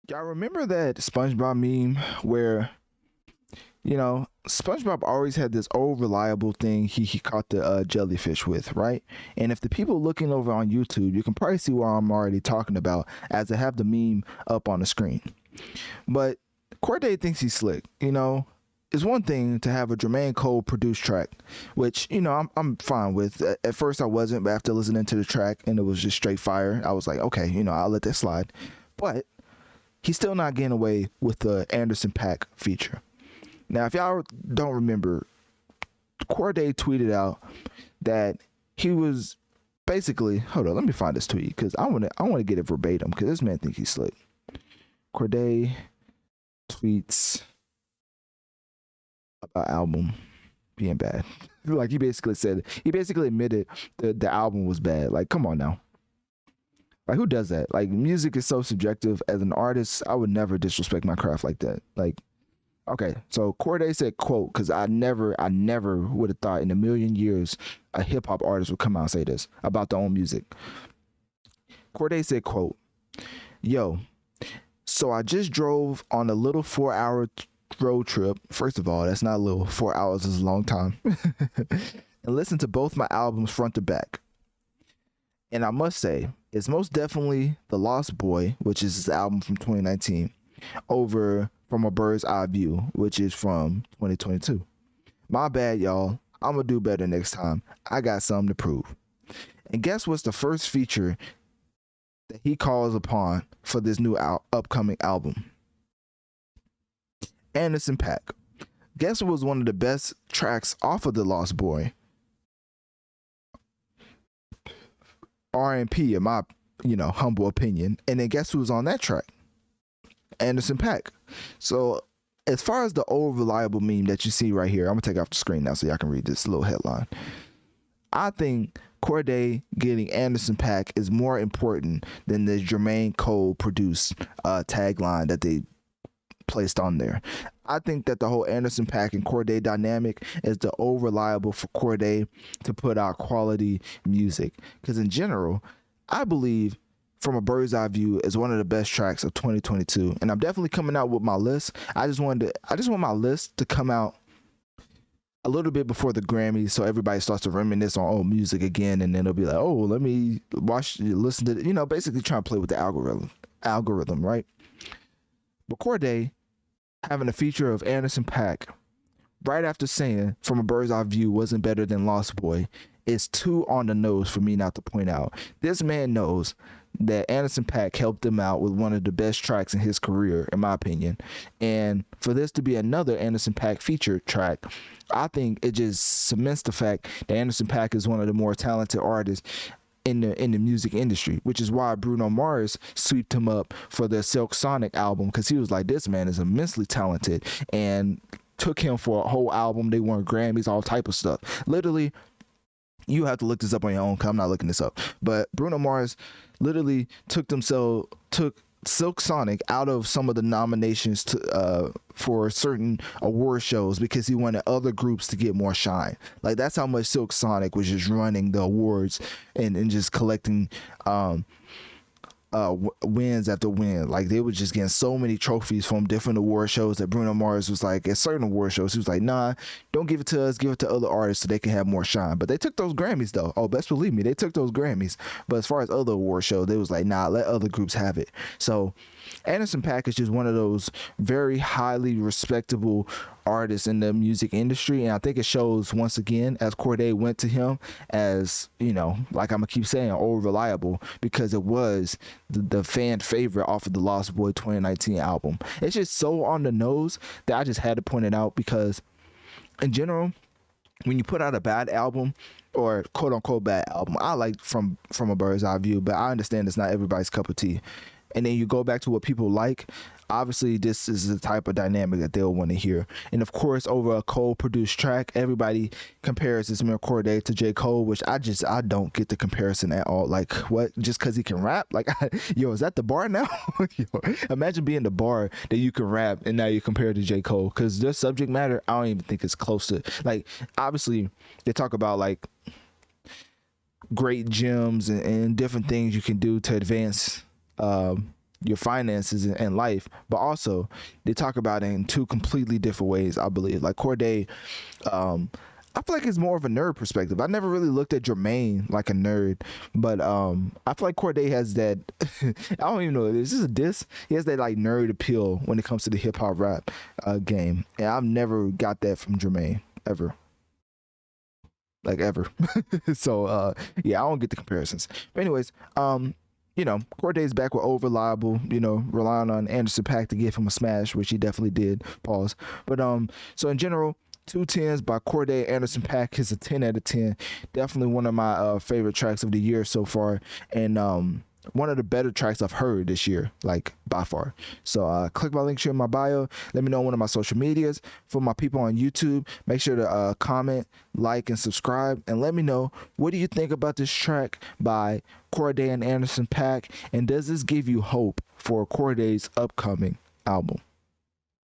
Y'all remember that SpongeBob meme where, SpongeBob always had this old reliable thing he caught the jellyfish with, right? And if the people looking over on YouTube, you can probably see what I'm already talking about as I have the meme up on the screen. But Cordae thinks he's slick, It's one thing to have a Jermaine Cole produced track, which I'm fine with. At first I wasn't, but after listening to the track and it was just straight fire, I was like, okay, I'll let that slide. But he's still not getting away with the Anderson Paak feature. Now, if y'all don't remember, Cordae tweeted out that he was basically, hold on, let me find this tweet because I want to get it verbatim because this man thinks he's slick. Cordae tweets about album being bad. Like he basically admitted the album was bad. Like, come on now. Like, who does that? Like, music is so subjective. As an artist, I would never disrespect my craft like that. Like, okay, so Cordae said, quote, because I never would have thought in a million years a hip hop artist would come out and say this about their own music. Cordae said, quote, yo, so I just drove on a little 4-hour road trip. First of all, that's not a little. 4 hours is a long time. And listened to both my albums front to back. And I must say, it's most definitely The Lost Boy, which is his album from 2019, over From a Bird's Eye View, which is from 2022. My bad, y'all. I'm going to do better next time. I got something to prove. And guess what's the first feature that he calls upon for this new upcoming album? Anderson Paak. Guess what was one of the best tracks off of The Lost Boy? R&P, in my humble opinion. And then guess who was on that track? Anderson Paak. So as far as the old reliable meme that you see right here, I'm gonna take off the screen now so y'all can read this little headline. I think Cordae getting Anderson Paak is more important than the Jermaine Cole produced tagline that they placed on there. I think that the whole Anderson Paak and Cordae dynamic is the old reliable for Cordae to put out quality music. Because in general, I believe From a Bird's Eye View is one of the best tracks of 2022, and I'm definitely coming out with my list. I just want my list to come out a little bit before the Grammys, so everybody starts to reminisce on old music again, and then it'll be like, oh, let me listen to, basically trying to play with the algorithm, right? But Cordae having a feature of Anderson Paak right after saying From a Bird's Eye View wasn't better than Lost Boy is too on the nose for me not to point out. This man knows that Anderson Paak helped him out with one of the best tracks in his career, in my opinion. And for this to be another Anderson Paak featured track, I think it just cements the fact that Anderson Paak is one of the more talented artists in the music industry, which is why Bruno Mars sweeped him up for the Silk Sonic album, because he was like, this man is immensely talented, and took him for a whole album. They won Grammys, all type of stuff. Literally, you have to look this up on your own, because I'm not looking this up. But Bruno Mars literally took Silk Sonic out of some of the nominations for certain award shows because he wanted other groups to get more shine. Like, that's how much Silk Sonic was just running the awards and just collecting wins after win. Like, they were just getting so many trophies from different award shows that Bruno Mars was like, at certain award shows, he was like, nah, don't give it to us, give it to other artists so they can have more shine. But they took those Grammys though. Oh, best believe me, they took those Grammys. But as far as other award shows, they was like, nah, let other groups have it. So Anderson Paak is just one of those very highly respectable artists in the music industry, and I think it shows once again as Cordae went to him as, like I'm gonna keep saying, old reliable, because it was the fan favorite off of the Lost Boy 2019 album. It's just so on the nose that I just had to point it out, because in general, when you put out a bad album, or quote unquote bad album, I like From a Bird's Eye View, but I understand it's not everybody's cup of tea. And then you go back to what people like, obviously this is the type of dynamic that they'll want to hear. And of course, over a Cole produced track, everybody compares this man Cordae to J. Cole, which I don't get the comparison at all. Like, what, just because he can rap? Like, yo, is that the bar now? Yo, imagine being the bar that you can rap and now you compare it to J. Cole, because their subject matter, I don't even think it's close to, like, obviously they talk about like great gems and different things you can do to advance your finances and life, but also they talk about it in two completely different ways, I believe. Like Cordae, I feel like it's more of a nerd perspective. I never really looked at Jermaine like a nerd, but I feel like Cordae has that. I don't even know. Is this a diss? He has that like nerd appeal when it comes to the hip hop rap game, and I've never got that from Jermaine ever, like ever. So yeah, I don't get the comparisons. But anyways, Cordae's back with over reliable, relying on Anderson Paak to give him a smash, which he definitely did. Pause. But so in general, 2 10s by Cordae and Anderson Paak is a 10 out of 10. Definitely one of my favorite tracks of the year so far, and one of the better tracks I've heard this year, like by far. So click my link here in my bio. Let me know on one of my social medias. For my people on YouTube, make sure to comment, like, and subscribe, and let me know, what do you think about this track by Cordae and Anderson Paak, and does this give you hope for Cordae's upcoming album?